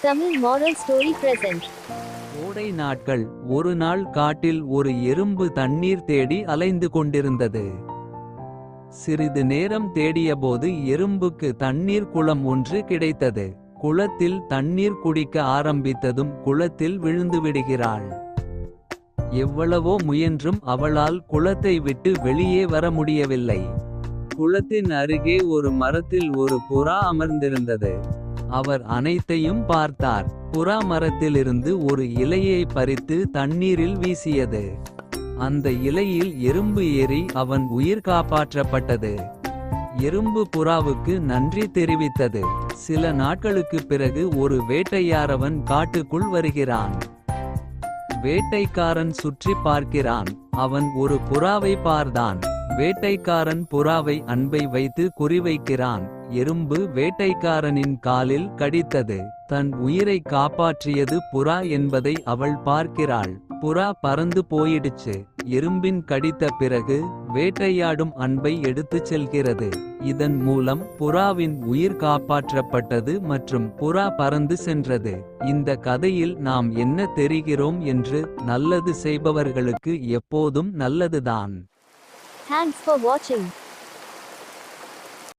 Tamil moral story present. கோடை நாட்கள். ஒரு நாள் காட்டில் ஒரு எறும்பு தண்ணீர் தேடி அலைந்து கொண்டிருந்தது. சிறிது நேரம் தேடியபோது எறும்புக்கு தண்ணீர் குளம் ஒன்று கிடைத்தது. குளத்தில் தண்ணீர் குடிக்க ஆரம்பித்ததும் குளத்தில் விழுந்து விடுகிறாள். எவ்வளவோ முயன்றும் அவளால் குளத்தை விட்டு வெளியே வர முடியவில்லை. குளத்தின் அருகே ஒரு மரத்தில் ஒரு புறா அமர்ந்திருந்தது. அவர் அனைத்தையும் பார்த்தார். புறா மரத்திலிருந்து ஒரு இலையை பறித்து தண்ணீரில் வீசியது. அந்த இலையில் எறும்பு ஏறி அவன் உயிர் காப்பாற்றப்பட்டது. எறும்பு புறாவுக்கு நன்றி தெரிவித்தது. சில நாட்களுக்குப் பிறகு ஒரு வேட்டையாரவன் காட்டுக்குள் வருகிறான். வேட்டைக்காரன் சுற்றி பார்க்கிறான். அவன் ஒரு புறாவை பார்த்தான். வேட்டைக்காரன் புறாவை அன்பை வைத்து குறிவைக்கிறான். எறும்பு வேட்டைக்காரனின் காலில் கடித்தது. தன் உயிரை காப்பாற்றியது புறா என்பதை அவள் பார்க்கிறாள். புறா பறந்து போயிடுச்சு. எறும்பின் கடித்த பிறகு வேட்டையாடும் அன்பை எடுத்துச் செல்கிறது. இதன் மூலம் புறாவின் உயிர் காப்பாற்றப்பட்டது மற்றும் புறா பறந்து சென்றது. இந்த கதையில் நாம் என்ன தெரிகிறோம் என்று? நல்லது செய்பவர்களுக்கு எப்போதும் நல்லதுதான். Thanks for watching.